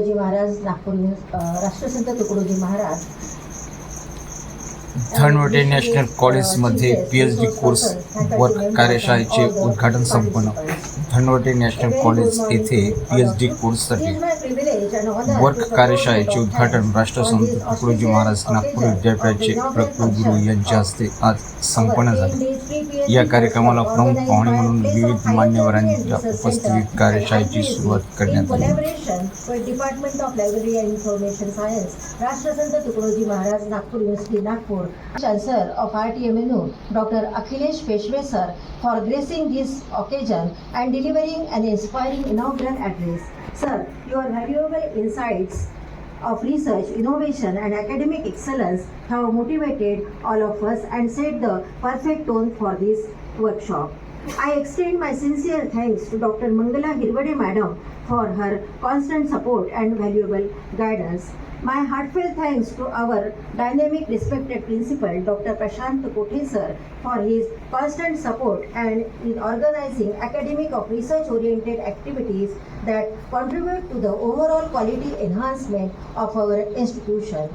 तुकडोजी महाराज नागपूर राष्ट्रसंत तुकडोजी महाराज धनवटे नॅशनल कॉलेजमध्ये PhD course work कार्यशाळेचे उद्घाटन संपन्न. धनवटे नॅशनल कॉलेज येथे PhD कोर्ससाठी वर्क कार्यशाळेचे उद्घाटन राष्ट्रसंत तुकडोजी महाराज नागपूर विद्यापीठाचे कुलगुरू यांच्या हस्ते आज संपन्न झाले. या कार्यक्रमाला प्रमुख पाहुणे म्हणून विविध मान्यवरांच्या उपस्थितीत कार्यशाळेची सुरुवात करण्यात आली. Department of library and information science, Rashtrasant Tukdoji Maharaj Nagpur university Nagpur, Chancellor of RTMNU, Dr. Akhilesh Peshwe sir, for gracing this occasion and delivering an inspiring inaugural address. Sir, your valuable insights of research, innovation and academic excellence have motivated all of us and set the perfect tone for this workshop. I extend my sincere thanks to Dr. Mangala Hirwade Madam for her constant support and valuable guidance. My heartfelt thanks to our dynamic respected principal Dr. Prashant Kothe sir for his constant support and in organizing academic of research oriented activities that contribute to the overall quality enhancement of our institution.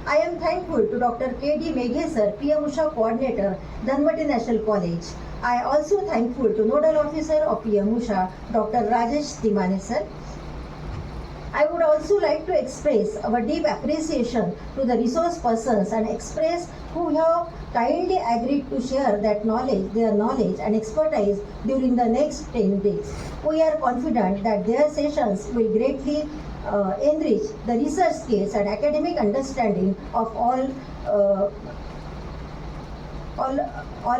I am thankful to Dr. K.D. Meghe sir, PM Usha coordinator, Dhanwate National College. I also thankful to Nodal Officer of PM Usha, Dr. Rajesh Timane sir. I would also like to express our deep appreciation to the resource persons and express who have kindly agreed to share their knowledge and expertise during the next 10 days. We are confident that their sessions will greatly enrich the research skills and academic understanding of all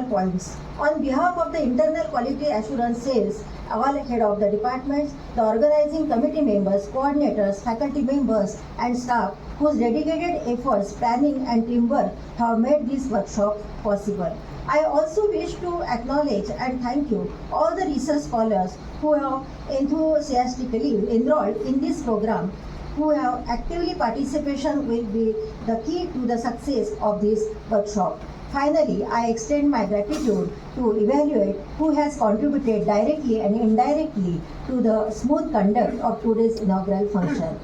points. On behalf of the Internal Quality Assurance Cells, all head of the departments, the organizing committee members, coordinators, faculty members and staff whose dedicated efforts, planning and teamwork have made this workshop possible. I also wish to acknowledge and thank you all the research scholars who have enthusiastically enrolled in this program, who have actively participation will be the key to the success of this workshop. Finally, I extend my gratitude to evaluate who has contributed directly and indirectly to the smooth conduct of today's inaugural function.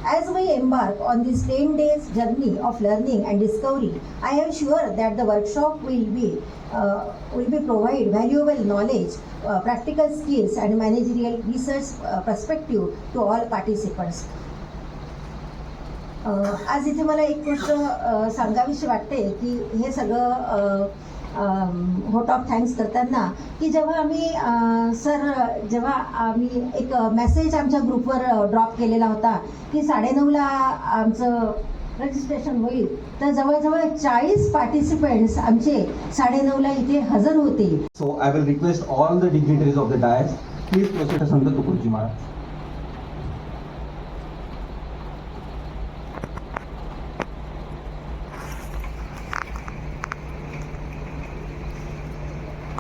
As we embark on this 10 days journey of learning and discovery, I am sure that the workshop will provide valuable knowledge, practical skills and managerial research perspective to all participants. आज इथे मला एक गोष्ट सांगावीशी वाटते की हे सगळं vote of thanks करताना की जेव्हा आम्ही एक मेसेज आमच्या ग्रुपवर ड्रॉप केलेला होता की 9:30ला आमचं रजिस्ट्रेशन होईल, तर जवळजवळ 40 पार्टिसिपेंट्स आमचे 9:30ला इथे हजर होते. So I will request all the dignitaries of the dais, please proceed Sant Tukdoji Maharaj.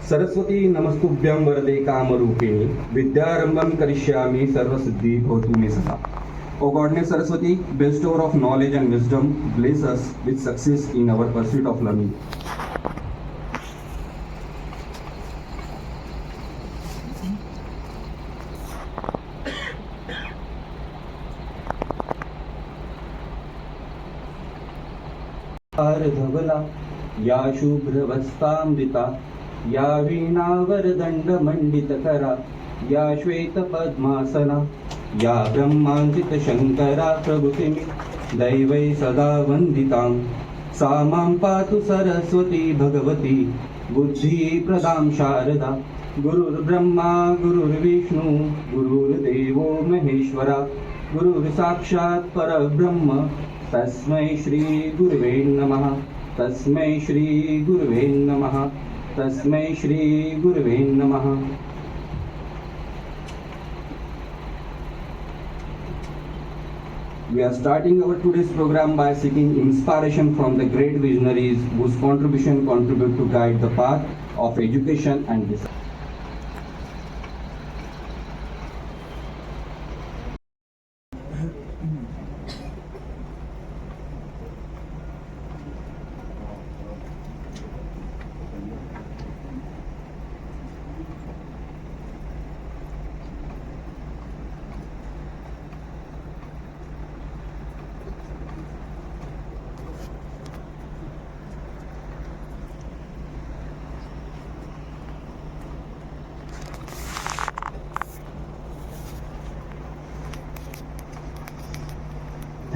Saraswati नमस्तुभ्यं वरदे कामरूपिणी विद्यारंभं करिष्यामि सर्वसिद्धि भवतु मे सदा. O Godness Saraswati, bestower of knowledge and wisdom, bless us with success in our pursuit of learning. धवला या शुभ्रवस्तामृता, या वीणावरदंड मंडित करा, या श्वेत पद्मासना, या ब्रह्मांकित शंकरा प्रभृतिमी दैवै सदा वंदितां. सा मां पातु सरस्वती भगवती बुद्धि प्रदां शारदा. गुरुर्ब्रह्मा गुरुर्विष्णु गुरुर्देवो महेश्वरा. गुरुर्साक्षात् परब्रह्म तस्मै श्री गुरुवे नमः. तस्मै श्री गुरुवे नमः. तस्मै श्री गुरुवे नमः. We are starting our today's program by seeking inspiration from the great visionaries whose contribution contribute to guide the path of education and research.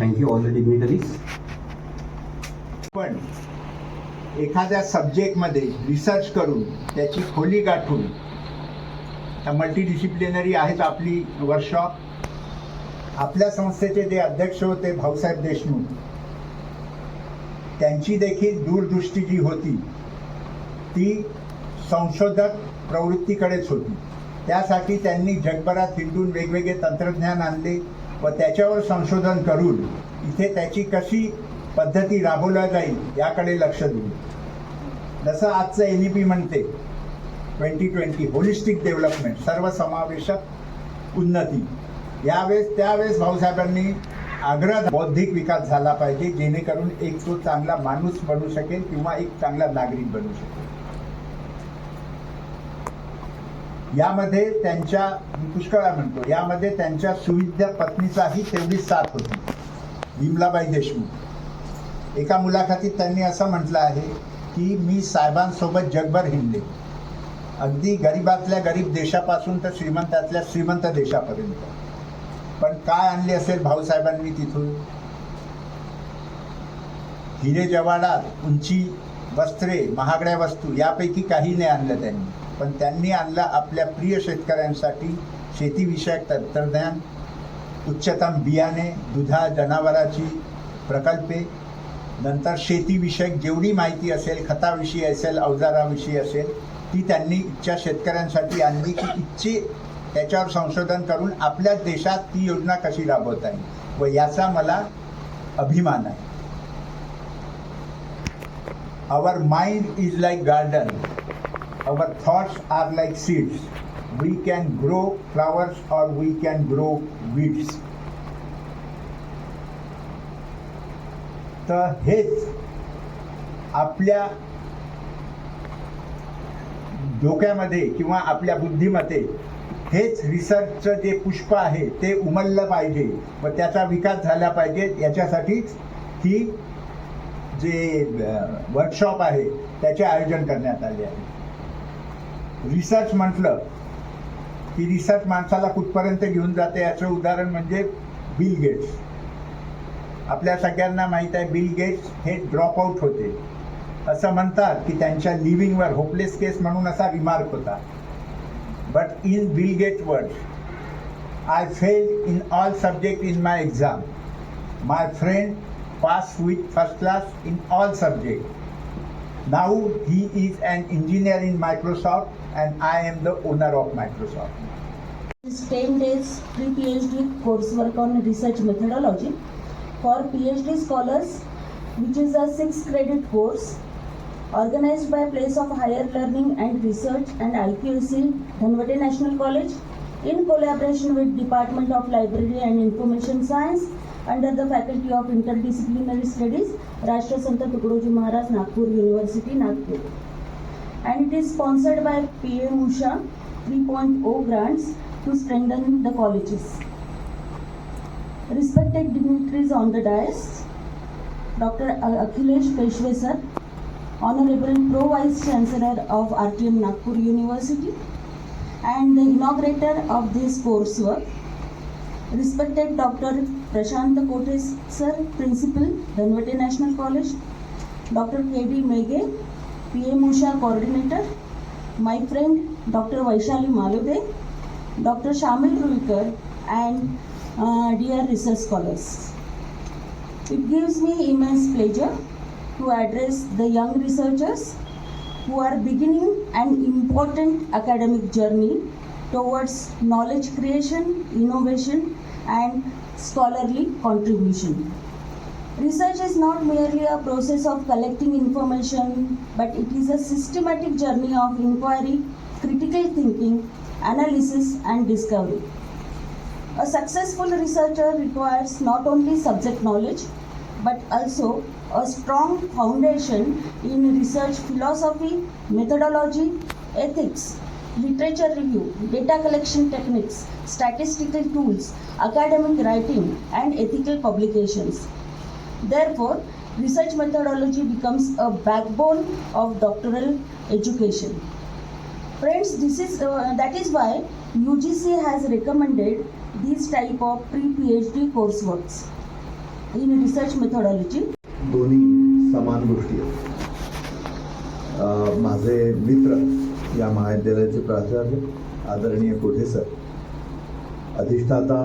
Thank you, all the dignitaries. पण एखाद्या सब्जेक्टमध्ये रिसर्च करून त्याची खोली गाठून मल्टीडिसिप्लिनरी आहेत आपली workshop. आपल्या संस्थेचे जे अध्यक्ष होते भाऊसाहेब देशमुख, त्यांची देखील दूरदृष्टी जी होती ती संशोधक प्रवृत्तीकडेच होती. त्यासाठी त्यांनी जगभरात हिंडून वेगवेगळे तंत्रज्ञान आणले व त्याच्यावर संशोधन करून इथे त्याची कशी पद्धती राबवल्या जाईल याकडे लक्ष दिले. जसं आजचं NEP म्हणते 2020 होलिस्टिक डेव्हलपमेंट, सर्वसमावेशक उन्नती. त्यावेळेस भाऊसाहेबांनी आग्रह बौद्धिक विकास झाला पाहिजे, जेणेकरून एक तो चांगला माणूस बनू शकेल किंवा एक चांगला नागरिक बनू शकेल. यामध्ये त्यांच्या पुष्कळा म्हणतो यामध्ये त्यांच्या सुविद्य पत्नीचाही तेवढीच साथ होती, विमलाबाई देशमुख. एका मुलाखतीत त्यांनी असं म्हटलं आहे की मी साहेबांसोबत जगभर हिंडले, अगदी गरीबातल्या गरीब देशापासून तर श्रीमंतातल्या श्रीमंत देशापर्यंत. पण काय आणले असेल भाऊसाहेबांनी तिथून? हिरे जवाहरात, उंची, वस्त्रे, महागड्या वस्तू यापैकी काही नाही आणलं त्यांनी. पण त्यांनी आणलं आपल्या प्रिय शेतकऱ्यांसाठी शेतीविषयक तंत्रज्ञान, उच्चतम बियाणे, दुधा जनावराची प्रकल्पे, नंतर शेतीविषयक जेवढी माहिती असेल, खताविषयी असेल, अवजाराविषयी असेल, ती त्यांनी इच्छा शेतकऱ्यांसाठी आणली की इच्छे त्याच्यावर संशोधन करून आपल्या देशात ती योजना कशी राबवता येईल, व याचा मला अभिमान आहे. Our mind is like garden, our thoughts are like seeds. We can grow flowers और वी कॅन ग्रो वीड्स. तर हेच आपल्या डोक्यामध्ये किंवा आपल्या बुद्धीमध्ये हेच रिसर्चचं जे पुष्प आहे ते उमललं पाहिजे व त्याचा विकास झाला पाहिजे. याच्यासाठीच ही जे वर्कशॉप आहे त्याचे आयोजन करण्यात आले आहे. रिसर्च म्हटलं की रिसर्च माणसाला कुठपर्यंत घेऊन जाते याचं उदाहरण म्हणजे बिल गेट्स. आपल्या सगळ्यांना माहीत आहे बिल गेट्स हे ड्रॉपआउट होते. असं म्हणतात की त्यांच्या लिव्हिंगवर होपलेस केस म्हणून असा रिमार्क होता. But in Bill Gates words, I fail in all subject in my exam. My friend pass with first class in all subject. Now he is an engineer in Microsoft and I am the owner of Microsoft. This 10 days pre-PhD coursework on research methodology for PhD scholars, which is a 6 credit course organized by Place of Higher Learning and Research and IQAC, Dhanvate National College, in collaboration with Department of Library and Information Science under the Faculty of Interdisciplinary Studies, Rashtra Sant Tukadoji Maharaj Nagpur University, Nagpur. And it is sponsored by PM Usha 3.0 grants to strengthen the colleges. Respected dignitaries on the dais, Dr. Akhilesh Peshwe sir, Honorable Pro Vice Chancellor of RTM Nagpur University and the inaugurator of this coursework, respected Dr. Prashant Kote sir, Principal, Dhanvate National College, Dr. K.D. Mege, PM Usha Coordinator, my friend Dr. Vaishali Malode, Dr. Shamil Ruikar, and dear research scholars. It gives me immense pleasure to address the young researchers who are beginning an important academic journey towards knowledge creation, innovation, and scholarly contribution. Research is not merely a process of collecting information, but it is a systematic journey of inquiry, critical thinking, analysis, and discovery. A successful researcher requires not only subject knowledge, but also a strong foundation in research philosophy, methodology, ethics, literature review, data collection techniques, statistical tools, academic writing, and ethical publications. Therefore, research methodology becomes a backbone of doctoral education. Friends, that is why UGC has recommended these type of pre-PhD courseworks. in research methodology. दोन्ही समान गोष्टी आहेत. माझे मित्र या महाविद्यालयाचे प्राचार्य आदरणीय कोठे सर, अधिष्ठाता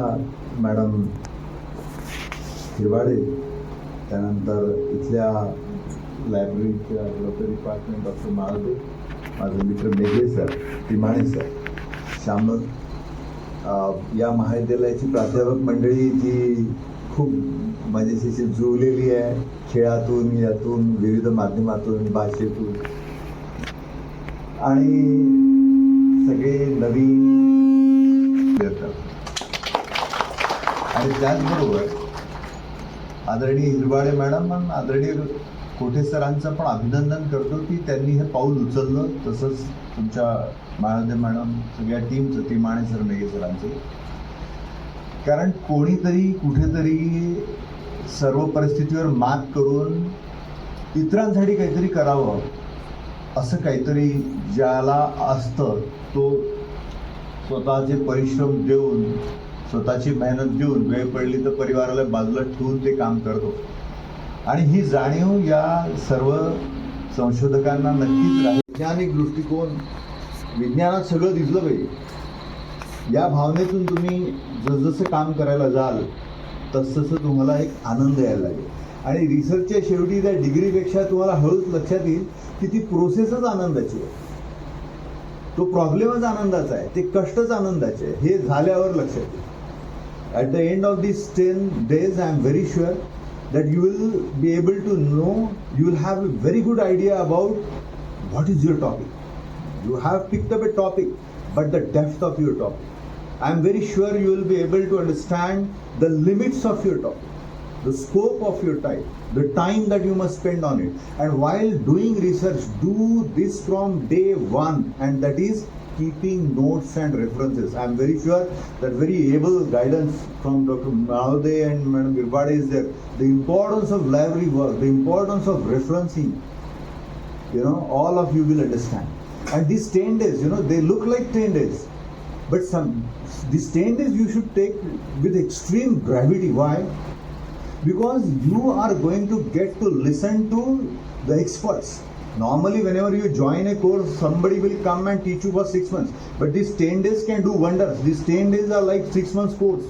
मॅडम हिरवाडे, त्यानंतर इथल्या लायब्ररीच्या डेव्हलपमेंट डिपार्टमेंट डॉक्टर माळदे, माझे मित्र मेघे सर, तिमाणे सर, श्यामल, या महाविद्यालयाची प्राध्यापक मंडळी जी खूप मजेशीर जुळलेली आहे, खेळातून, यातून, विविध माध्यमातून, भाषेतून, आणि सगळे नवीन आणि त्याचबरोबर आदरणीय हिरवाडे मॅडम आणि आदरणीय कोठे सरांचं पण अभिनंदन करतो की त्यांनी हे पाऊल उचललं. तसंच तुमच्या माळदे मॅडम, सगळ्या टीमचं, तिमाणे सर, मेघे सरांचं. कारण कोणीतरी कुठेतरी सर्व परिस्थितीवर मात करून इतरांसाठी काहीतरी करावं, असं काहीतरी ज्याला असतं तो स्वतःचे परिश्रम देऊन, स्वतःची मेहनत देऊन, वेळ पडली तर परिवाराला बाजूला ठेवून ते काम करतो. आणि ही जाणीव या सर्व संशोधकांना नक्कीच राहील. वैज्ञानिक दृष्टिकोन, विज्ञानात सगळं दिसलं पाहिजे, या भावनेतून तुम्ही जसजसं काम करायला जाल तसतसं तुम्हाला एक आनंद यायला लागेल. आणि रिसर्चच्या शेवटी त्या डिग्रीपेक्षा तुम्हाला हळूच लक्षात येईल की ती प्रोसेसच आनंदाची आहे, तो प्रॉब्लेमच आनंदाचा आहे, ते कष्टच आनंदाचे आहे, हे झाल्यावर लक्षात येईल. At the end of this 10 days I am very sure that you will be able to know, you will have a very good idea about what is your topic. You have picked up a topic, but the depth of your topic. I am very sure you will be able to understand the limits of your topic, the scope of your time, the time that you must spend on it. And while doing research, do this from day one, and that is keeping notes and references. I am very sure that very able guidance from Dr. Malde and Madam Hirbade is there. The importance of library work, the importance of referencing, all of you will understand. And these 10 days, they look like 10 days, but these 10 days you should take with extreme gravity. Why? Because you are going to get to listen to the experts. Normally, whenever you join a course, somebody will come and teach you for 6 months. But these 10 days can do wonders. These 10 days are like 6 months course.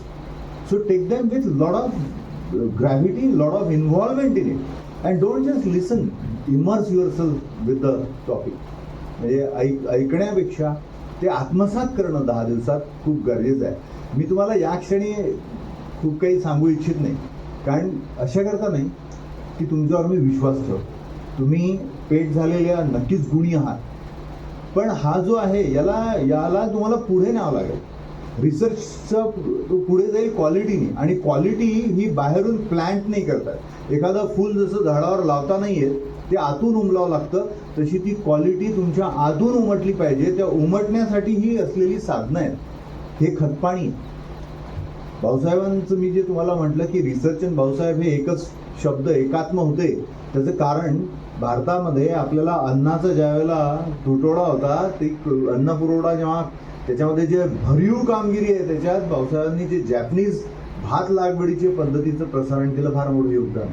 So take them with a lot of gravity, lot of involvement in it. And don't just listen. Immerse yourself with the topic. म्हणजे ऐकण्यापेक्षा ते आत्मसात करणं 10 दिवसात खूप गरजेचं आहे. मी तुम्हाला या क्षणी खूप काही सांगू इच्छित नाही, कारण अशा करता नाही की तुमच्यावर मी विश्वास ठेवतो. तुम्ही पेट झालेल्या नक्कीच गुणी आहात, पण हा जो आहे याला तुम्हाला पुढे न्यावं लागेल. रिसर्चचं पुढे जाईल क्वालिटीने, आणि क्वालिटी ही बाहेरून प्लांट नाही करतात. एखादं फूल जसं झाडावर लावता नाही येत, ते आतून उमलावं लागतं, तशी ती क्वालिटी तुमच्या आतून उमटली पाहिजे. त्या उमटण्यासाठी ही असलेली साधनं आहेत. हे खतपाणी. भाऊसाहेबांचं मी जे तुम्हाला म्हटलं की रिसर्च आणि भाऊसाहेब हे एकच शब्द एकात्म होते, त्याचं कारण भारतामध्ये आपल्याला अन्नाचा ज्यावेळेला तुटवडा होता, ते अन्न पुरवठा जेव्हा त्याच्यामध्ये जे भरीव कामगिरी आहे, त्याच्यात भाऊसाहेबांनी जे जॅपनीज भात लागवडीचे पद्धतीचं प्रसारण केलं, फार मोठं योगदान.